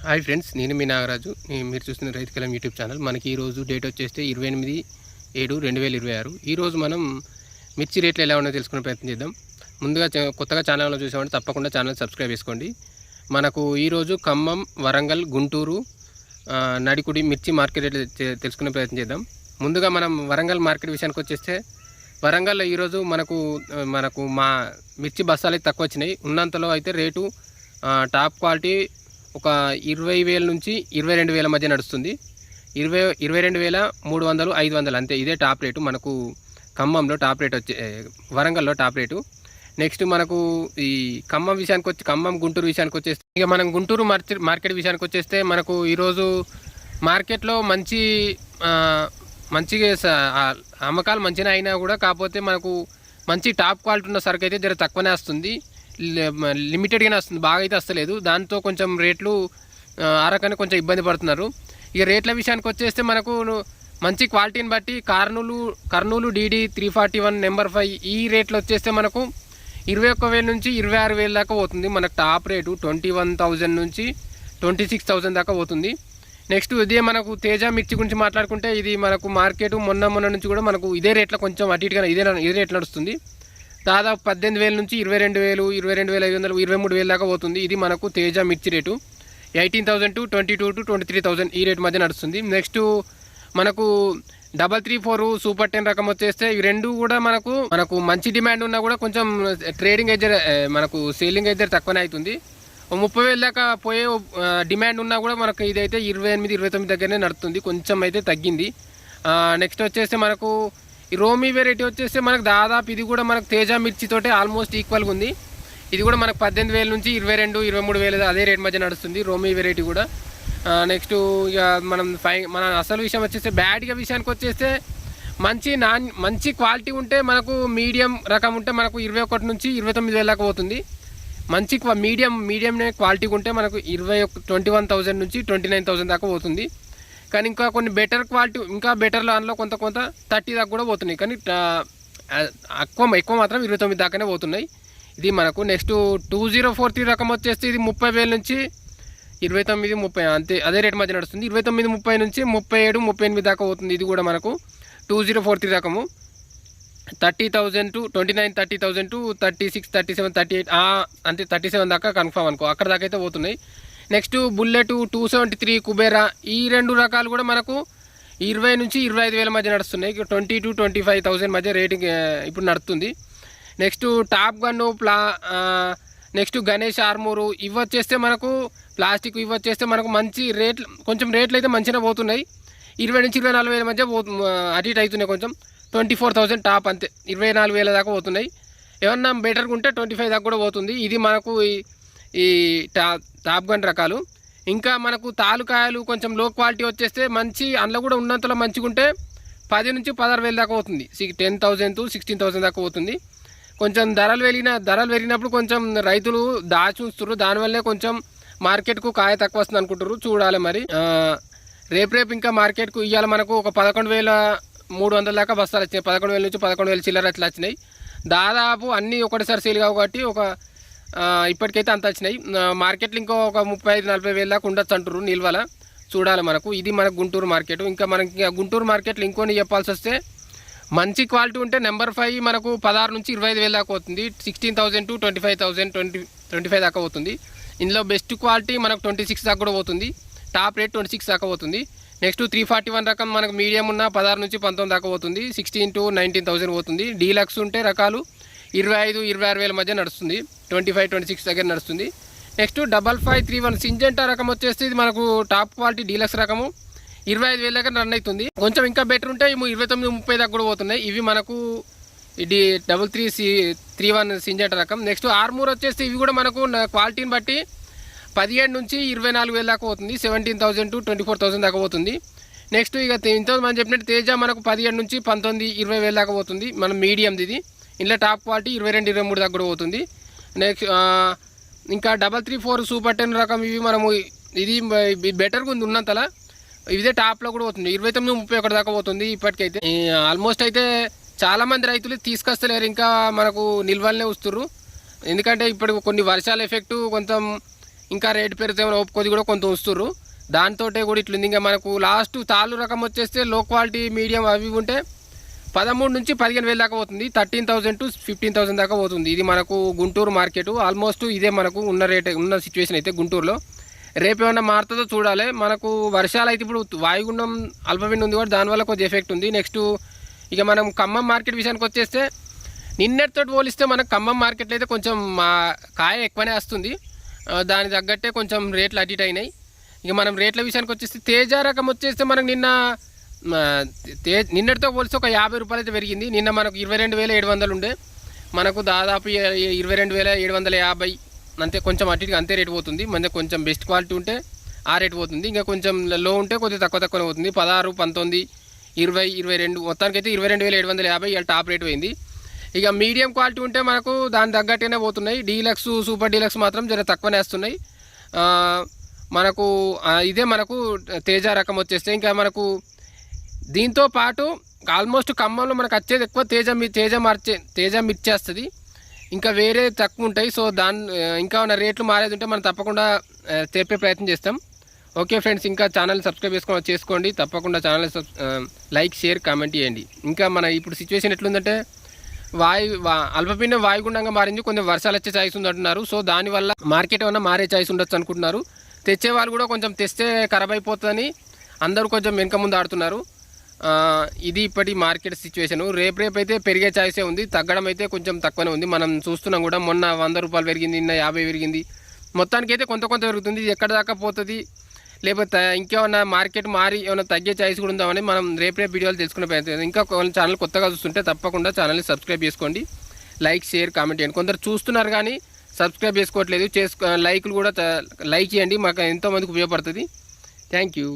Hi friends, నేను మీ నాగరాజు. మీరు చూస్తున్న రైతు కలం యూట్యూబ్ ఛానల్. మనకి ఈరోజు డేట్ వచ్చేస్తే 28/7/2020. ఈరోజు మనం మిర్చి రేట్లు ఎలా ఉన్నాయో తెలుసుకునే ప్రయత్నం చేద్దాం. ముందుగా కొత్తగా ఛానల్లో చూసామంటే తప్పకుండా ఛానల్ సబ్స్క్రైబ్ చేసుకోండి. మనకు ఈరోజు ఖమ్మం, వరంగల్, గుంటూరు, నడికుడి మిర్చి మార్కెట్ రేట్లు తెలుసుకునే ప్రయత్నం చేద్దాం. ముందుగా మనం వరంగల్ మార్కెట్ విషయానికి వచ్చేస్తే వరంగల్లో ఈరోజు మనకు మా మిర్చి బస్తాలు తక్కువ వచ్చినాయి. ఉన్నంతలో అయితే రేటు టాప్ క్వాలిటీ ఒక 20,000 నుంచి 22,000 మధ్య నడుస్తుంది. 22,300, 500 అంతే. ఇదే టాప్ రేటు మనకు ఖమ్మంలో టాప్ రేట్ వరంగల్లో టాప్ రేటు. నెక్స్ట్ మనకు ఈ ఖమ్మం గుంటూరు విషయానికి వచ్చేస్తే ఇక మనం గుంటూరు మార్కెట్ విషయానికి వచ్చేస్తే మనకు ఈరోజు మార్కెట్లో మంచిగా అమ్మకాలు మంచిగా అయినా కూడా కాకపోతే మనకు మంచి టాప్ క్వాలిటీ ఉన్న సరుకు అయితే జర తక్కువనే వస్తుంది. లిమిటెడ్గానే వస్తుంది, బాగా అయితే వస్తలేదు. దాంతో కొంచెం రేట్లు ఆరకనే కొంచెం ఇబ్బంది పడుతున్నారు. ఇక రేట్ల విషయానికి వచ్చేస్తే మనకు మంచి క్వాలిటీని బట్టి కర్నూలు DD 341 నెంబర్ 5 ఈ రేట్లు వచ్చేస్తే మనకు 21,000 నుంచి 26,000 దాకా పోతుంది. మనకు టాప్ రేటు 21,000 నుంచి 26,000 దాకా పోతుంది. నెక్స్ట్ ఇదే మనకు తేజ మిర్చి గురించి మాట్లాడుకుంటే ఇది మనకు మార్కెట్ మొన్న నుంచి కూడా మనకు ఇదే రేట్లో కొంచెం అటు ఇటుగా ఇదే రేట్ నడుస్తుంది. దాదాపు 18,000 నుంచి 22,000, 22,500, 23,000 దాకా పోతుంది. ఇది మనకు తేజ మిర్చి రేటు 18,000 to 22,000 to 23,000 ఈ రేటు మధ్య నడుస్తుంది. నెక్స్ట్ మనకు 334 సూపర్ 10 రకం వచ్చేస్తే ఇవి రెండు కూడా మనకు మంచి డిమాండ్ ఉన్నా కూడా కొంచెం ట్రేడింగ్ అయితే మనకు సేలింగ్ అయితే తక్కువనే అవుతుంది. 30,000 దాకా పోయే డిమాండ్ ఉన్నా కూడా మనకు ఇదైతే 28, 29 దగ్గరనే నడుస్తుంది. కొంచెం అయితే తగ్గింది. నెక్స్ట్ వచ్చేస్తే మనకు ఈ రోమీ వెరైటీ వచ్చేస్తే మనకు దాదాపు ఇది కూడా మనకు తేజ మిర్చితోటే ఆల్మోస్ట్ ఈక్వల్గా ఉంది. ఇది కూడా మనకు 18,000 నుంచి 22,000, 23,000 అదే రేట్ మధ్య నడుస్తుంది రోమీ వెరైటీ కూడా. నెక్స్ట్ ఇక మన అసలు విషయం వచ్చేస్తే బ్యాడ్గా విషయానికి వచ్చేస్తే మంచి క్వాలిటీ ఉంటే మనకు మీడియం రకం ఉంటే మనకు 21 నుంచి 29,000 దాకా పోతుంది. మంచి మీడియంనే క్వాలిటీ ఉంటే మనకు 21,000 నుంచి 29,000 దాకా పోతుంది. కానీ ఇంకా కొన్ని బెటర్ క్వాలిటీ ఇంకా బెటర్ దానిలో కొంత 30 దాకా కూడా పోతున్నాయి. కానీ ఎక్కువ మాత్రం 29 దాకానే పోతున్నాయి. ఇది మనకు నెక్స్ట్ 2043 రకం వచ్చేస్తే ఇది 30,000 నుంచి 29, 30 అంతే అదే రేట్ మధ్య నడుస్తుంది. 29, 30 నుంచి 37, 38 దాకా పోతుంది. ఇది కూడా మనకు 2043 రకము 30,000 to 29, 30,000 to 36, 37, 38 అంతే 37 దాకా కన్ఫర్మ్ అనుకో, అక్కడ దాకా అయితే పోతున్నాయి. నెక్స్ట్ బుల్లెట్ 273 కుబేరా ఈ రెండు రకాలు కూడా మనకు 20 నుంచి 25,000 మధ్య నడుస్తున్నాయి. 20 to 25,000 మధ్య రేటింగ్ ఇప్పుడు నడుస్తుంది. Next Top Gun next Ganesh ఆర్మూరు ఇవి వచ్చేస్తే మనకు ప్లాస్టిక్ ఇవి వచ్చేస్తే మనకు మంచి కొంచెం రేట్లు అయితే మంచిగా పోతున్నాయి. 20 నుంచి 24,000 మధ్య అటు ఇటు అవుతున్నాయి. కొంచెం 24,000 టాప్ అంతే 24,000 దాకా పోతున్నాయి. ఏమన్నా బెటర్గా ఉంటే 25 దాకా కూడా పోతుంది. ఇది మనకు ఈ టాప్ గన్ రకాలు. ఇంకా మనకు తాలుకాయలు కొంచెం లో క్వాలిటీ వచ్చేస్తే మంచి అందులో కూడా ఉన్నంతలో మంచిగా ఉంటే 10 నుంచి 16,000 దాకా పోతుంది. 10,000 to 16,000 దాకా పోతుంది. కొంచెం ధరలు పెరిగినప్పుడు కొంచెం రైతులు దాచి ఉంచుతారు. దానివల్లే కొంచెం మార్కెట్కు కాయ తక్కువ వస్తుంది అనుకుంటారు. చూడాలి మరి. రేపు ఇంకా మార్కెట్కు ఇవాళ మనకు ఒక 11,300 దాకా బస్తాలు వచ్చినాయి. 11,000 నుంచి 11,000 చిల్లర అట్లా వచ్చినాయి. దాదాపు అన్నీ ఒకటిసారి సేల్ కాబట్టి ఇప్పటికైతే అంత వచ్చినాయి. మార్కెట్లో ఇంకో ఒక 35-40,000 దాకా ఉండొచ్చు అంటారు నిల్వల. చూడాలి మనకు. ఇది మనకు గుంటూరు మార్కెట్. ఇంకా మనకి గుంటూరు మార్కెట్లో ఇంకొని చెప్పాల్సి వస్తే మంచి క్వాలిటీ ఉంటే నెంబర్ 5 మనకు 16 నుంచి 25,000 దాకా పోతుంది. 16,000 to 25,000, 25 దాకా పోతుంది. ఇందులో బెస్ట్ క్వాలిటీ మనకు 26 దాకా కూడా పోతుంది. టాప్ రేట్ 26 దాకా పోతుంది. నెక్స్ట్ 341 రకం మనకు మీడియం ఉన్న 16 నుంచి 19 దాకా పోతుంది. 16 to 19,000 పోతుంది. డీలక్స్ ఉంటే రకాలు 25, 26,000 మధ్య నడుస్తుంది. 25, 26 దగ్గర నడుస్తుంది. నెక్స్ట్ 5531 సింజెంటా రకం వచ్చేసి ఇది మనకు టాప్ క్వాలిటీ డీలక్స్ రకము 25,000 దగ్గర రన్ అవుతుంది. కొంచెం ఇంకా బెటర్ ఉంటే 29, 30 దాకా కూడా పోతున్నాయి. ఇవి మనకు ఇది 3331 సింజెంటా రకం. నెక్స్ట్ ఆర్మూర్ వచ్చేసి ఇవి కూడా మనకు క్వాలిటీని బట్టి 17 నుంచి 24,000 దాకా పోతుంది. 17,000 to 24,000 దాకా పోతుంది. నెక్స్ట్ ఇక ఇంత మనం చెప్పినట్టు తేజ మనకు 17 నుంచి 19, 20,000 దాకా పోతుంది. మనం మీడియంది ఇది. ఇందులో టాప్ క్వాలిటీ 22, 23 దాకా కూడా పోతుంది. నెక్స్ట్ ఇంకా 334 సూపర్ 10 రకం ఇవి మనము ఇది బెటర్గా ఉంది ఉన్నంతలా. ఇదే టాప్లో కూడా పోతుంది. 29, 31 దాకా పోతుంది. ఇప్పటికైతే ఆల్మోస్ట్ అయితే చాలామంది రైతులు తీసుకొస్తలేరు, ఇంకా మనకు నిల్వలనే వస్తుర్రు. ఎందుకంటే ఇప్పుడు కొన్ని వర్షాల ఎఫెక్టు కొంచెం ఇంకా రేటు పెరిగితే ఒప్పుకోది కూడా కొంత ఉంచుతుర్రు. దాంతో కూడా ఇట్లుంది. ఇంకా మనకు లాస్ట్ తాళ్ళు రకం వచ్చేస్తే లో క్వాలిటీ మీడియం అవి ఉంటే 13 నుంచి 15,000 దాకా పోతుంది. 13,000 to 15,000 దాకా పోతుంది. ఇది మనకు గుంటూరు మార్కెట్. ఆల్మోస్ట్ ఇదే మనకు ఉన్న రేట్ ఉన్న సిచ్యువేషన్ అయితే గుంటూరులో. రేపు ఏమన్నా మారుతుందో చూడాలి. మనకు వర్షాలు అయితే ఇప్పుడు వాయుగుండం అల్పవిండి ఉంది కూడా దానివల్ల కొంచెం ఎఫెక్ట్ ఉంది. నెక్స్ట్ ఇక మనం ఖమ్మం మార్కెట్ విషయానికి వచ్చేస్తే నిన్నటితో పోలిస్తే మనకు ఖమ్మం మార్కెట్లో అయితే కొంచెం కాయ ఎక్కువనే వస్తుంది. దాని తగ్గట్టే కొంచెం రేట్లు అటు ఇటు అయినాయి. ఇక మనం రేట్ల విషయానికి వచ్చేస్తే తేజ రకం వచ్చేస్తే మనకు నిన్నటితో పోలిస్తే ఒక 50 రూపాయలు అయితే పెరిగింది. నిన్న మనకు 22,700 ఉండే, మనకు దాదాపు 22,750 అంతే. కొంచెం అటు ఇటుగా అంతే రేటు పోతుంది. మన కొంచెం బెస్ట్ క్వాలిటీ ఉంటే ఆ రేటు పోతుంది. ఇంకా కొంచెం లో ఉంటే కొద్దిగా తక్కువనే పోతుంది. 16, 19, 20, 22 మొత్తానికైతే 22,750 ఇలా టాప్ రేట్ పోయింది. ఇక మీడియం క్వాలిటీ ఉంటే మనకు దాని తగ్గట్టుగానే పోతున్నాయి. డీలక్స్, సూపర్ డీలక్స్ మాత్రం జర తక్కువనే వస్తున్నాయి. మనకు ఇదే మనకు తేజ రకం వచ్చేస్తే ఇంకా మనకు దీంతో పాటు ఆల్మోస్ట్ ఖమ్మంలో మనకు వచ్చేది ఎక్కువ తేజ మిర్చి వస్తుంది. ఇంకా వేరే తక్కువ ఉంటాయి. సో ఇంకా ఉన్న రేట్లు మారేది ఉంటే మనం తప్పకుండా తెప్పే ప్రయత్నం చేస్తాం. ఓకే ఫ్రెండ్స్, ఇంకా ఛానల్ సబ్స్క్రైబ్ చేసుకోండి. తప్పకుండా ఛానల్ లైక్, షేర్, కామెంట్ చేయండి. ఇంకా మన ఇప్పుడు సిచ్యువేషన్ ఎట్లుందంటే అల్పపీడనం వాయుగుండంగా మారింది. కొంచెం వర్షాలు వచ్చే ఛాయిస్ ఉంది అంటున్నారు. సో దానివల్ల మార్కెట్ ఏమన్నా మారే ఛాయిస్ ఉండొచ్చు అనుకుంటున్నారు. తెచ్చే వాళ్ళు కూడా కొంచెం తెస్తే ఖరాబ్ అయిపోతుందని అందరూ కొంచెం వెనక ముందు ఆడుతున్నారు. ఇది ఇప్పటి మార్కెట్ సిచ్యువేషన్. రేపు అయితే పెరిగే ఛాయిసే ఉంది. తగ్గడం అయితే కొంచెం తక్కువనే ఉంది. మనం చూస్తున్నాం కూడా, మొన్న 100 రూపాయలు పెరిగింది, నిన్న 50 పెరిగింది. మొత్తానికి అయితే కొంత పెరుగుతుంది. ఇది ఎక్కడ దాకా పోతుంది, లేకపోతే ఇంకేమన్నా మార్కెట్ మారి ఏమైనా తగ్గే ఛాయిస్ కూడా ఉందామని మనం రేపు వీడియోలు తెలుసుకునే ప్రయత్నం. ఇంకా ఛానల్ కొత్తగా చూస్తుంటే తప్పకుండా ఛానల్ని సబ్స్క్రైబ్ చేసుకోండి. లైక్, షేర్, కామెంట్ చేయండి. కొందరు చూస్తున్నారు కానీ సబ్స్క్రైబ్ చేసుకోవట్లేదు. లైక్లు కూడా లైక్ చేయండి, మాకు ఎంతోమందికి ఉపయోగపడుతుంది. Thank you.